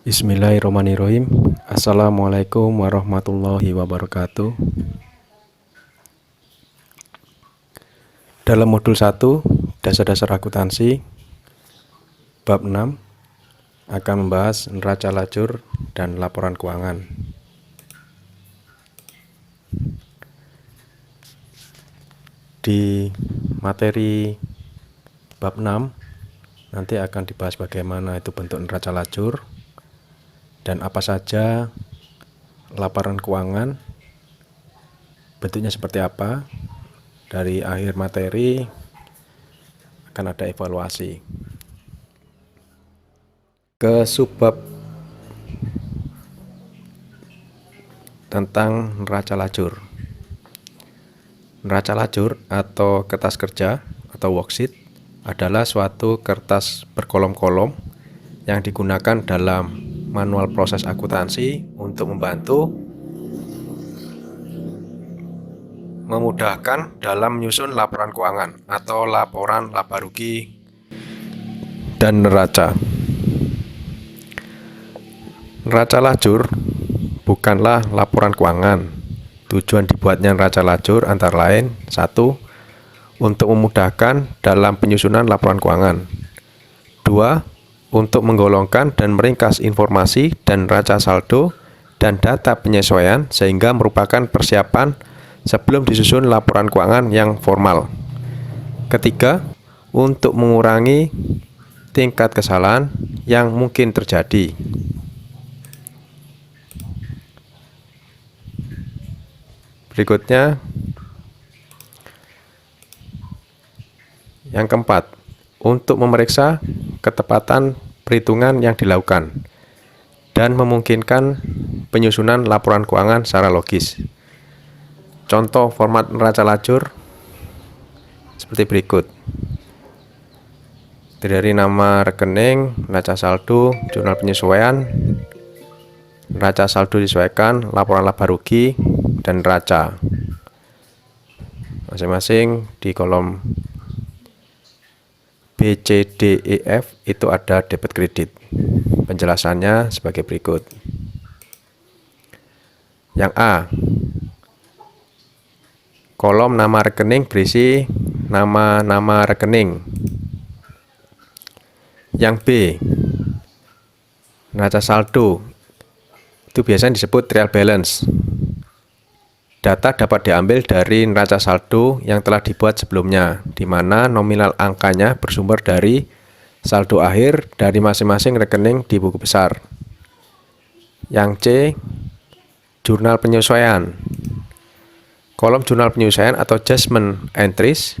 Bismillahirrahmanirrahim. Assalamualaikum warahmatullahi wabarakatuh. Dalam modul 1, dasar-dasar akuntansi, bab 6 akan membahas neraca lajur dan laporan keuangan. Di materi bab 6 nanti akan dibahas bagaimana itu bentuk neraca lajur dan apa saja laporan keuangan, bentuknya seperti apa. Dari akhir materi akan ada evaluasi. Ke subbab tentang neraca lajur. Neraca lajur atau kertas kerja atau worksheet adalah suatu kertas berkolom-kolom yang digunakan dalam manual proses akuntansi untuk memudahkan dalam menyusun laporan keuangan atau laporan laba rugi dan neraca. Neraca lajur bukanlah laporan keuangan. Tujuan dibuatnya neraca lajur antara lain: 1. Untuk memudahkan dalam penyusunan laporan keuangan. 2. Untuk menggolongkan dan meringkas informasi dan neraca saldo dan data penyesuaian sehingga merupakan persiapan sebelum disusun laporan keuangan yang formal. 3. Untuk mengurangi tingkat kesalahan yang mungkin terjadi. Berikutnya, yang keempat, untuk memeriksa ketepatan perhitungan yang dilakukan dan memungkinkan penyusunan laporan keuangan secara logis. Contoh format neraca lajur seperti berikut. Dari nama rekening, neraca saldo, jurnal penyesuaian, neraca saldo disesuaikan, laporan laba rugi, dan neraca. Masing-masing di kolom B, C, D, E, F itu ada debit kredit. Penjelasannya sebagai berikut. Yang A, kolom nama rekening berisi nama-nama rekening. Yang B, neraca saldo itu biasanya disebut trial balance. Data dapat diambil dari neraca saldo yang telah dibuat sebelumnya, di mana nominal angkanya bersumber dari saldo akhir dari masing-masing rekening di buku besar. Yang C, jurnal penyesuaian. Kolom jurnal penyesuaian atau adjustment entries.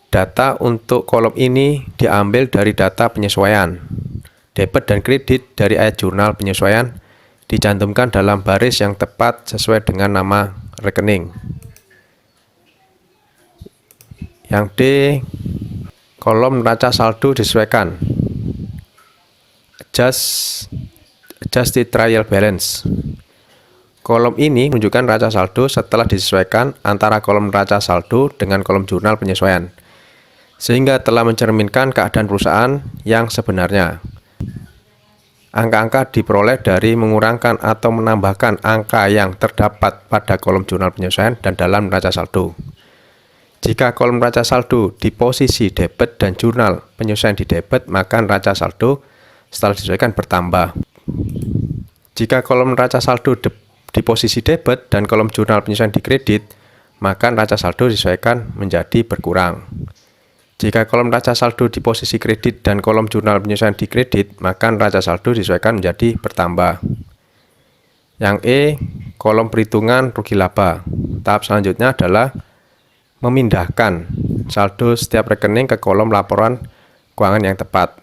Data untuk kolom ini diambil dari data penyesuaian. Debit dan kredit dari ayat jurnal penyesuaian dicantumkan dalam baris yang tepat sesuai dengan nama rekening. Yang D, kolom neraca saldo disesuaikan. Adjusted trial balance. Kolom ini menunjukkan neraca saldo setelah disesuaikan antara kolom neraca saldo dengan kolom jurnal penyesuaian, sehingga telah mencerminkan keadaan perusahaan yang sebenarnya. Angka-angka diperoleh dari mengurangkan atau menambahkan angka yang terdapat pada kolom jurnal penyesuaian dan dalam neraca saldo. Jika kolom neraca saldo di posisi debit dan jurnal penyesuaian di debit, maka neraca saldo setelah disesuaikan bertambah. Jika kolom neraca saldo di posisi debit dan kolom jurnal penyesuaian di kredit, maka neraca saldo disesuaikan menjadi berkurang. Jika kolom neraca saldo di posisi kredit dan kolom jurnal penyesuaian di kredit, maka neraca saldo disesuaikan menjadi bertambah. Yang E, kolom perhitungan rugi laba. Tahap selanjutnya adalah memindahkan saldo setiap rekening ke kolom laporan keuangan yang tepat.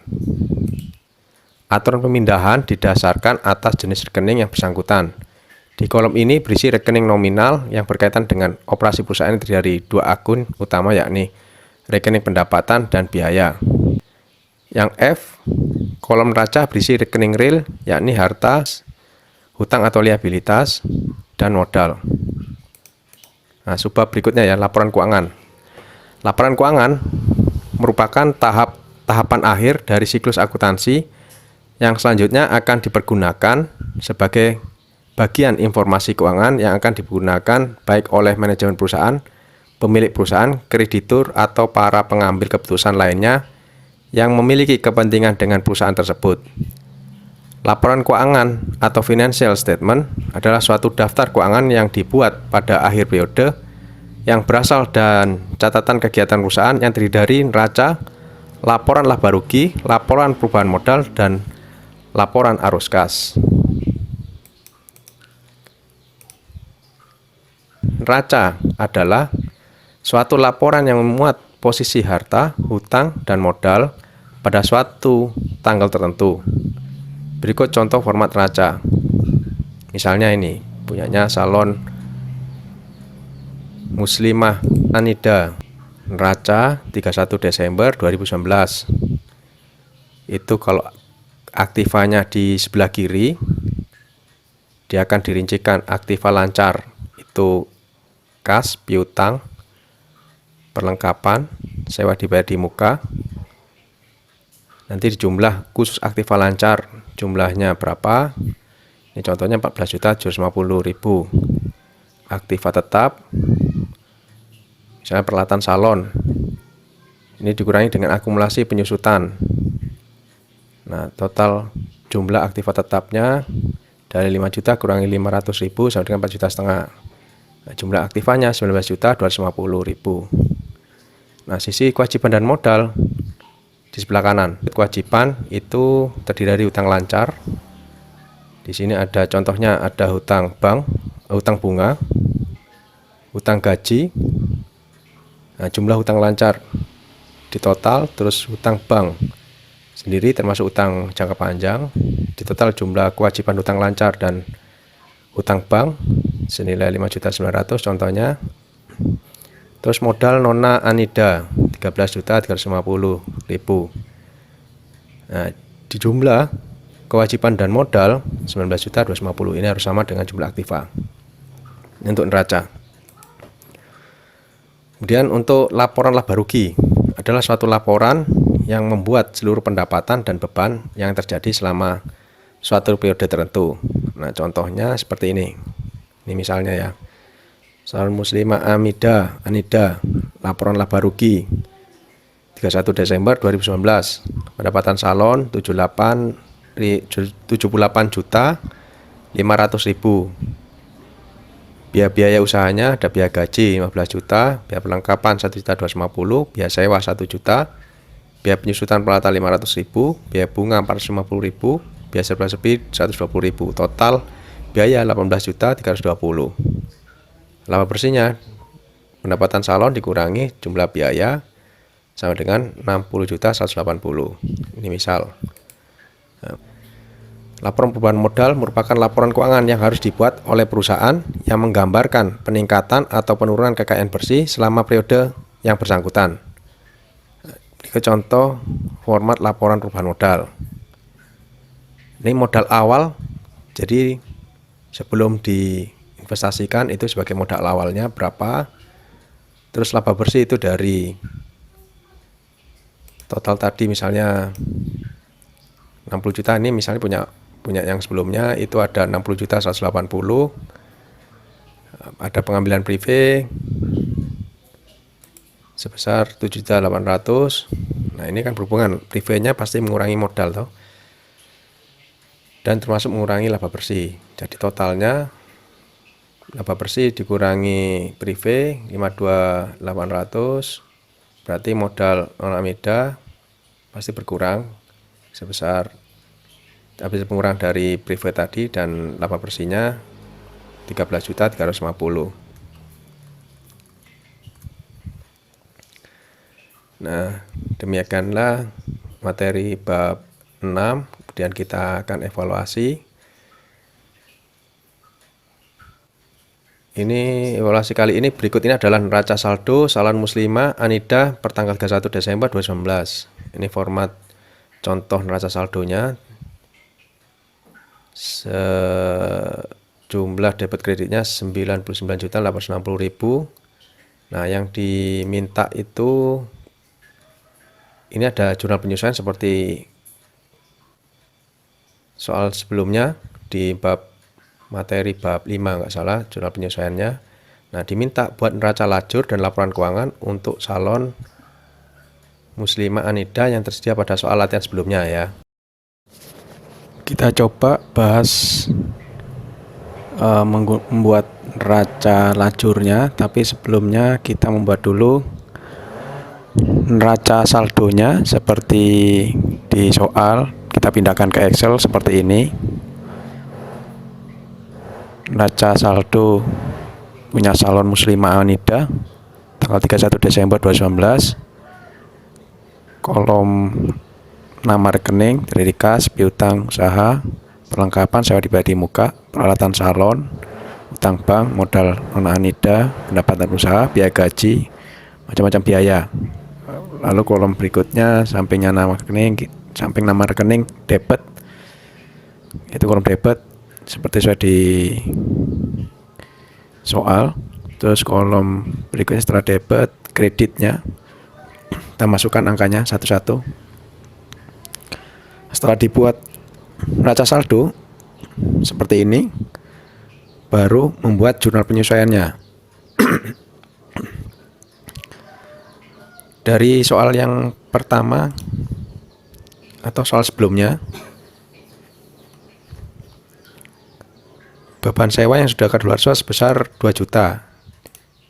Aturan pemindahan didasarkan atas jenis rekening yang bersangkutan. Di kolom ini berisi rekening nominal yang berkaitan dengan operasi perusahaan dari dua akun utama, yakni rekening pendapatan dan biaya. Yang F, kolom neraca berisi rekening real, yakni harta, hutang atau liabilitas, dan modal. Nah, subbab berikutnya ya, laporan keuangan. Laporan keuangan merupakan tahapan akhir dari siklus akuntansi yang selanjutnya akan dipergunakan sebagai bagian informasi keuangan yang akan digunakan baik oleh manajemen perusahaan, pemilik perusahaan, kreditur, atau para pengambil keputusan lainnya yang memiliki kepentingan dengan perusahaan tersebut. Laporan keuangan atau financial statement adalah suatu daftar keuangan yang dibuat pada akhir periode yang berasal dan catatan kegiatan perusahaan yang terdiri dari neraca, laporan laba rugi, laporan perubahan modal, dan laporan arus kas. Neraca adalah suatu laporan yang memuat posisi harta, hutang, dan modal pada suatu tanggal tertentu. Berikut contoh format neraca. Misalnya ini, punyanya Salon Muslimah Anida, neraca 31 Desember 2019. Itu kalau aktivanya di sebelah kiri, dia akan dirincikan aktiva lancar, itu kas, piutang, perlengkapan, sewa dibayar di muka. Nanti dijumlah khusus aktiva lancar, jumlahnya berapa? Ini contohnya 14.750.000. Aktiva tetap, misalnya peralatan salon, ini dikurangi dengan akumulasi penyusutan. Nah, total jumlah aktiva tetapnya dari 5 juta kurangi 500.000 sama dengan 4,5 juta. Nah, jumlah aktivanya 19.250.000. Nah, sisi kewajiban dan modal di sebelah kanan. Kewajiban itu terdiri dari hutang lancar. Di sini ada contohnya, ada hutang bank, hutang bunga, hutang gaji. Nah, jumlah hutang lancar di total, terus hutang bank sendiri termasuk hutang jangka panjang. Di total jumlah kewajiban hutang lancar dan hutang bank senilai 5.900.000 contohnya. Terus modal Nona Anida 13.350.000. Nah, di jumlah kewajiban dan modal 19.250.000 ini harus sama dengan jumlah aktiva. Ini untuk neraca. Kemudian untuk laporan laba rugi adalah suatu laporan yang membuat seluruh pendapatan dan beban yang terjadi selama suatu periode tertentu. Nah, contohnya seperti ini. Ini misalnya ya. Salon Muslimah Anida, laporan laba rugi 31 Desember 2019. Pendapatan salon 78.500.000. Biaya usahanya ada biaya gaji 15 juta, biaya perlengkapan 1.250.000, biaya sewa 1 juta, biaya penyusutan peralatan 500.000, biaya bunga 450.000, biaya serba sepi 120.000. Total biaya 18.320.000. Laba bersihnya pendapatan salon dikurangi jumlah biaya sama dengan 60.180.000. Ini misal. Laporan perubahan modal merupakan laporan keuangan yang harus dibuat oleh perusahaan yang menggambarkan peningkatan atau penurunan kekayaan bersih selama periode yang bersangkutan. Ini contoh format laporan perubahan modal. Ini modal awal, jadi sebelum diinvestasikan itu sebagai modal awalnya berapa. Terus laba bersih itu dari total tadi misalnya 60 juta, ini misalnya punya yang sebelumnya itu ada 60.180.000, ada pengambilan prive sebesar 7.800.000. Nah, ini kan berhubungan, privenya pasti mengurangi modal toh, dan termasuk mengurangi laba bersih. Jadi totalnya laba bersih dikurangi prive 52.800, berarti modal Anida pasti berkurang sebesar, habis pengurang dari prive tadi, dan laba bersihnya 13.350.000. Nah, demikianlah materi bab 6. Kemudian kita akan evaluasi. Ini evaluasi kali ini, berikut ini adalah neraca saldo Salon Muslimah Anida pertanggal 31 Desember 2019. Ini format contoh neraca saldonya. Jumlah debit kreditnya 99.860.000. Nah, yang diminta itu ini ada jurnal penyesuaian seperti soal sebelumnya di materi bab 5 nggak salah, jurnal penyesuaiannya. Nah, diminta buat neraca lajur dan laporan keuangan untuk salon Muslimah Anida yang tersedia pada soal latihan sebelumnya ya. Kita coba bahas membuat neraca lajurnya, tapi sebelumnya kita membuat dulu neraca saldonya seperti di soal. Kita pindahkan ke Excel seperti ini. Neraca saldo punya salon Muslimah Anida tanggal 31 Desember 2019. Kolom nama rekening, dari kas, piutang usaha, perlengkapan sewa pribadi muka, peralatan salon, utang bank, modal non Anida, pendapatan usaha, biaya gaji, macam-macam biaya. Lalu kolom berikutnya samping nama rekening debit, itu kolom debit seperti sudah di soal. Terus kolom berikutnya setelah debit, kreditnya kita masukkan angkanya satu-satu. Setelah dibuat neraca saldo seperti ini, baru membuat jurnal penyesuaiannya. Dari soal yang pertama atau soal sebelumnya, beban sewa yang sudah kadaluarsa sebesar 2 juta.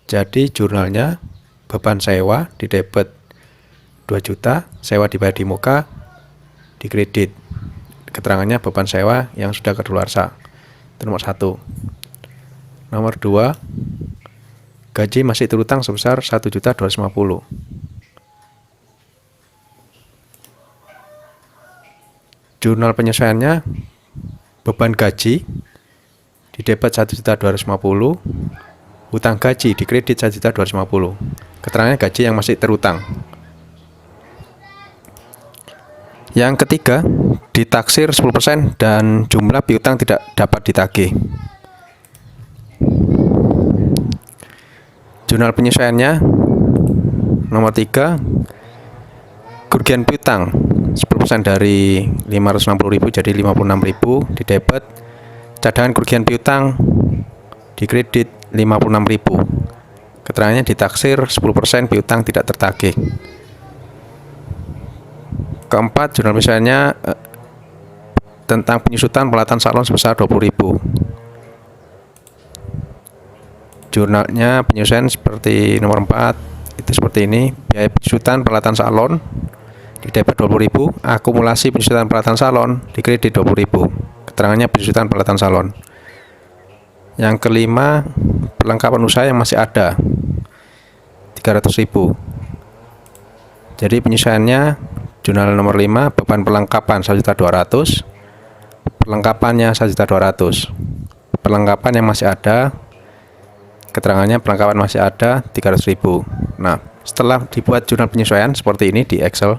Jadi jurnalnya beban sewa di debit 2 juta, sewa dibayar di muka, di kredit. Keterangannya beban sewa yang sudah kadaluarsa. Itu nomor 1. Nomor 2, gaji masih terutang sebesar 1.250.000. Jurnal penyesuaiannya beban gaji di debit 1.250.000, utang gaji di kredit 1.250.000. Keterangannya gaji yang masih terutang. Yang ketiga, ditaksir 10% dan jumlah piutang tidak dapat ditagih. Jurnal penyesuaiannya nomor 3, kerugian piutang 10% dari 560.000 jadi 56.000 di debit. Cadangan kerugian piutang di kredit 56.000. Keterangannya ditaksir 10% piutang tidak tertagih. Keempat, jurnal penyesuaiannya tentang penyusutan peralatan salon sebesar 20.000. Jurnalnya penyesuaian seperti nomor 4, itu seperti ini. Biaya penyusutan peralatan salon di debit 20.000, akumulasi penyusutan peralatan salon di kredit 20.000. Keterangannya penyusutan peralatan salon. Yang kelima, perlengkapan usaha yang masih ada 300.000. Jadi penyesuaiannya jurnal nomor 5, beban perlengkapan 1.200.000, perlengkapannya 1.200.000. Perlengkapan yang masih ada, keterangannya perlengkapan masih ada 300.000. Nah, setelah dibuat jurnal penyesuaian seperti ini di Excel,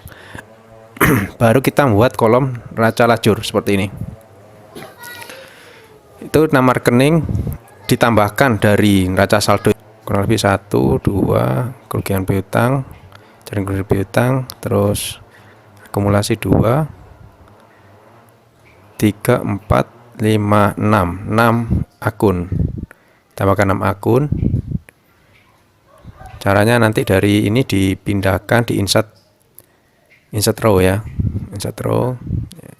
baru kita membuat kolom neraca lajur seperti ini. Itu nama rekening ditambahkan dari neraca saldo kurang lebih 1, 2, kerugian piutang, jaring kerugian piutang, terus akumulasi 2, 3, 4, 5, 6 akun. Tambahkan 6 akun. Caranya nanti dari ini dipindahkan di insert row ya. Insert row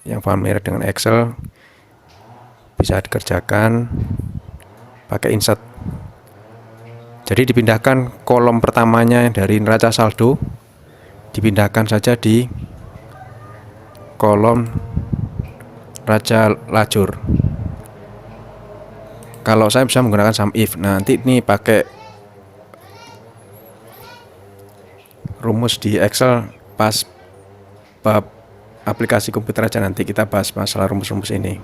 yang familiar dengan Excel bisa dikerjakan pakai insert. Jadi dipindahkan kolom pertamanya dari neraca saldo, dipindahkan saja di kolom neraca lajur. Kalau saya bisa menggunakan sum if. Nah, nanti ini pakai rumus di Excel pas bab aplikasi komputer aja, nanti kita bahas masalah rumus-rumus ini.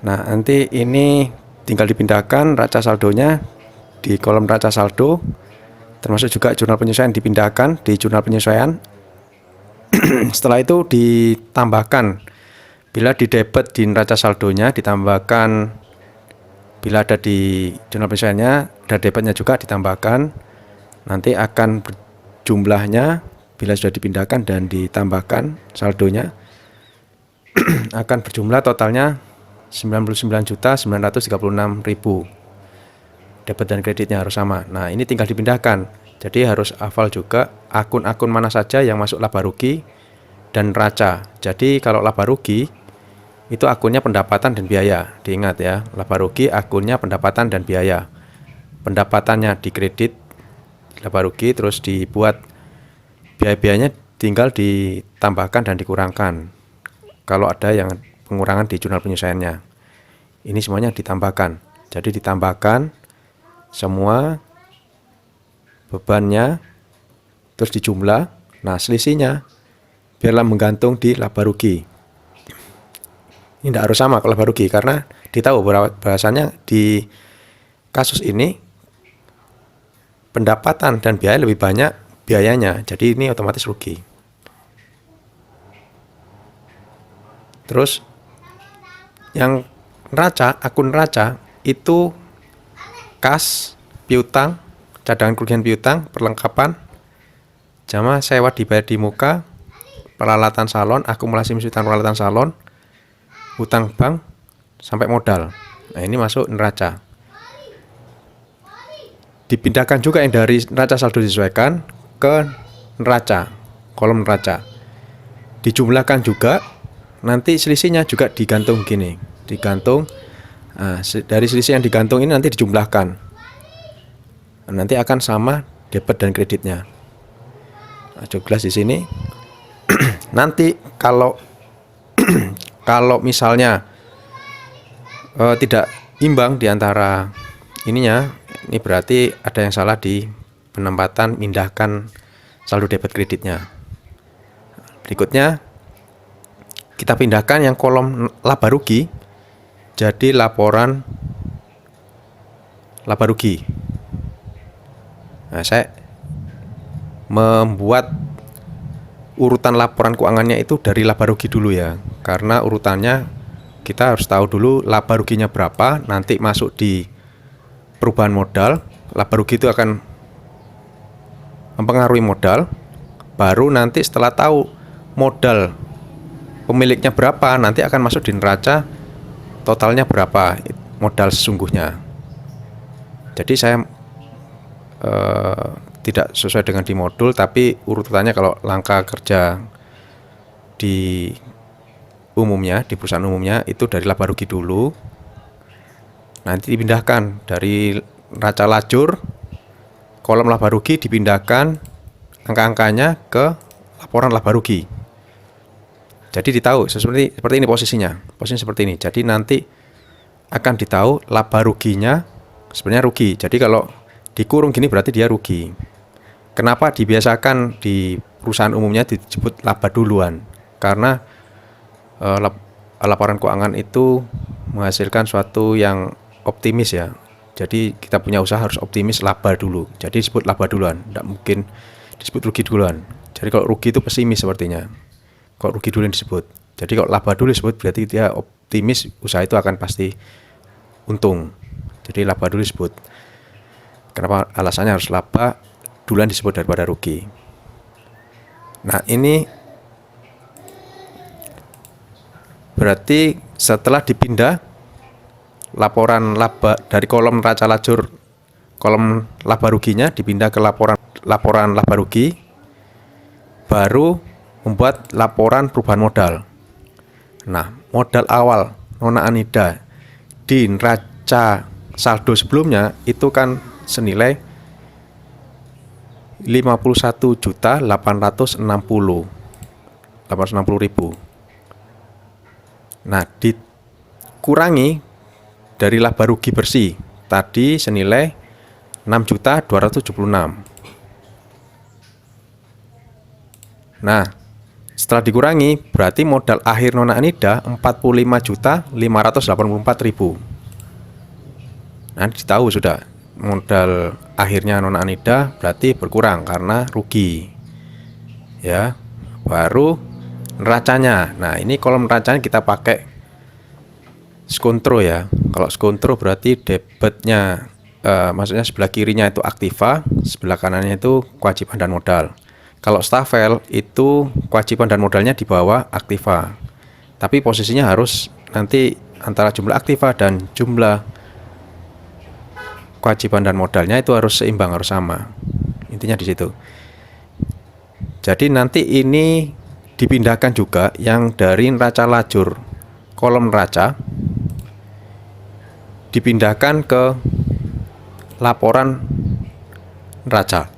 Nah, nanti ini tinggal dipindahkan neraca saldonya di kolom neraca saldo, termasuk juga jurnal penyesuaian dipindahkan di jurnal penyesuaian. Setelah itu ditambahkan, bila di debit di neraca saldonya ditambahkan, bila ada di jurnal penyesuaiannya ada debitnya juga ditambahkan, nanti akan jumlahnya bila sudah dipindahkan dan ditambahkan saldonya akan berjumlah totalnya 99.936.000. Debit dan kreditnya harus sama. Nah, ini tinggal dipindahkan. Jadi harus hafal juga akun-akun mana saja yang masuk laba rugi dan neraca. Jadi kalau laba rugi itu akunnya pendapatan dan biaya. Diingat ya, laba rugi akunnya pendapatan dan biaya. Pendapatannya dikredit laba rugi, terus dibuat biaya-biayanya tinggal ditambahkan dan dikurangkan. Kalau ada yang pengurangan di jurnal penyesuaiannya, ini semuanya ditambahkan. Jadi ditambahkan semua bebannya, terus dijumlah. Nah, selisihnya biarlah menggantung di laba rugi. Ini tidak harus sama kalau laba rugi, karena ditahu bahwasannya di kasus ini pendapatan dan biaya lebih banyak biayanya, jadi ini otomatis rugi. Terus yang neraca, akun neraca itu kas, piutang, cadangan kerugian piutang, perlengkapan, jamaah sewa dibayar di muka, peralatan salon, akumulasi misutan peralatan salon, hutang bank, sampai modal. Nah, ini masuk neraca. Dipindahkan juga yang dari neraca saldo disesuaikan ke neraca, kolom neraca. Dijumlahkan juga, nanti selisihnya juga digantung gini, digantung. Nah, dari selisih yang digantung ini nanti dijumlahkan. Nanti akan sama debit dan kreditnya. Nah, jelas di sini. Nanti kalau misalnya tidak imbang di antara ininya, ini berarti ada yang salah di penempatan mindahkan saldo debit kreditnya. Berikutnya kita pindahkan yang kolom laba rugi jadi laporan laba rugi. Nah, saya membuat urutan laporan keuangannya itu dari laba rugi dulu ya, karena urutannya kita harus tahu dulu laba ruginya berapa, nanti masuk di perubahan modal. Laba rugi itu akan mempengaruhi modal, baru nanti setelah tahu modal pemiliknya berapa, nanti akan masuk di neraca totalnya berapa modal sesungguhnya. Jadi saya tidak sesuai dengan di modul, tapi urutannya kalau langkah kerja di umumnya, di perusahaan umumnya itu dari laba rugi dulu, nanti dipindahkan dari neraca lajur, kolom laba rugi dipindahkan angka-angkanya ke laporan laba rugi. Jadi ditahu seperti ini posisinya seperti ini. Jadi nanti akan ditahu laba ruginya sebenarnya rugi. Jadi kalau dikurung gini berarti dia rugi. Kenapa dibiasakan di perusahaan umumnya disebut laba duluan? Karena laporan keuangan itu menghasilkan suatu yang optimis ya. Jadi kita punya usaha harus optimis, laba dulu. Jadi disebut laba duluan, tidak mungkin disebut rugi duluan. Jadi kalau rugi itu pesimis sepertinya. Kalau rugi dulu yang disebut. Jadi kalau laba dulu disebut berarti dia optimis, usaha itu akan pasti untung. Jadi laba dulu disebut. Kenapa alasannya harus laba duluan disebut daripada rugi. Nah, ini berarti setelah dipindah laporan laba dari kolom neraca lajur, kolom laba ruginya dipindah ke laporan laba rugi, baru membuat laporan perubahan modal. Nah, modal awal Nona Anida di neraca saldo sebelumnya itu kan senilai 51.860.000. Nah, dikurangi dari laba rugi bersih tadi senilai 6.276. Nah, setelah dikurangi berarti modal akhir Nona Anida 45.584.000. Nah, ditahu sudah modal akhirnya Nona Anida berarti berkurang karena rugi. Ya, baru neracanya. Nah, ini kolom neracanya kita pakai skontro ya. Kalau skontro berarti debitnya maksudnya sebelah kirinya itu aktiva, sebelah kanannya itu kewajiban dan modal. Kalau Staffel itu kewajiban dan modalnya di bawah aktiva. Tapi posisinya harus nanti antara jumlah aktiva dan jumlah kewajiban dan modalnya itu harus seimbang, harus sama. Intinya di situ. Jadi nanti ini dipindahkan juga yang dari neraca lajur kolom neraca dipindahkan ke laporan neraca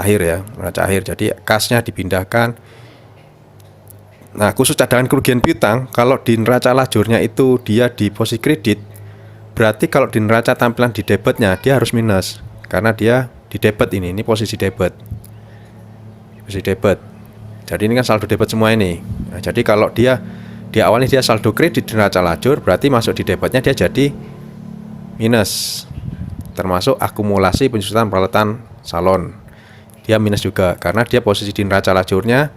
akhir ya, neraca akhir. Jadi kasnya dipindahkan. Nah, khusus cadangan kerugian piutang, kalau di neraca lajurnya itu dia di posisi kredit, berarti kalau di neraca tampilan di debitnya dia harus minus, karena dia di debit ini posisi debit. Posisi debit. Jadi ini kan saldo debit semua ini. Nah, jadi kalau dia di awalnya dia saldo kredit di neraca lajur, berarti masuk di debitnya dia jadi minus. Termasuk akumulasi penjualan peralatan salon. Dia minus juga karena dia posisi di neraca lajurnya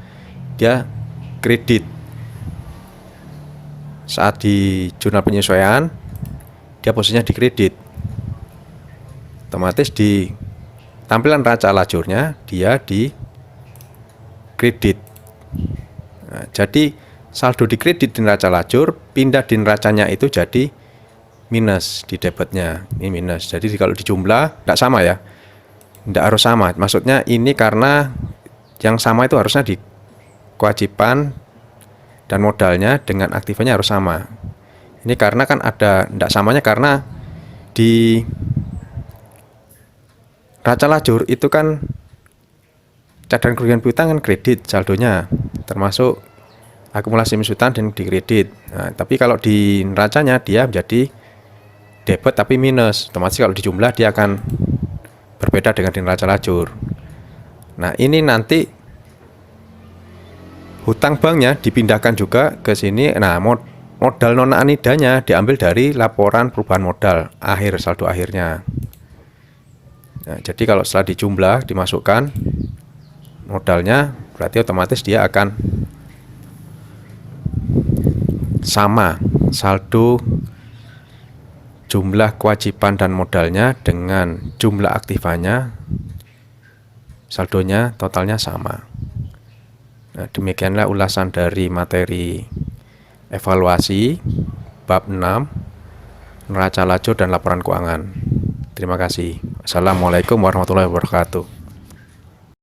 dia kredit. Saat di jurnal penyesuaian dia posisinya di kredit. Otomatis di tampilan neraca lajurnya dia di kredit. Nah, jadi saldo di kredit di neraca lajur pindah di neracanya itu jadi minus di debitnya. Ini minus. Jadi kalau dijumlah tidak sama ya. Tidak harus sama. Maksudnya ini karena yang sama itu harusnya di kewajiban dan modalnya dengan aktifanya harus sama. Ini karena kan ada tidak samanya karena di neraca lajur itu kan cadangan kerugian piutang kan kredit saldonya, termasuk akumulasi penjualan dan di kredit. Nah, tapi kalau di neracanya dia menjadi debit tapi minus. Otomatis kalau dijumlah dia akan berbeda dengan di neraca lajur. Nah, ini nanti hutang banknya dipindahkan juga ke sini. Nah, modal non anidanya diambil dari laporan perubahan modal akhir, saldo akhirnya. Nah, jadi kalau setelah dijumlah dimasukkan modalnya, berarti otomatis dia akan sama saldo jumlah kewajiban dan modalnya dengan jumlah aktifanya, saldonya totalnya sama. Nah, demikianlah ulasan dari materi evaluasi bab 6 neraca lajur dan laporan keuangan. Terima kasih. Assalamualaikum warahmatullahi wabarakatuh.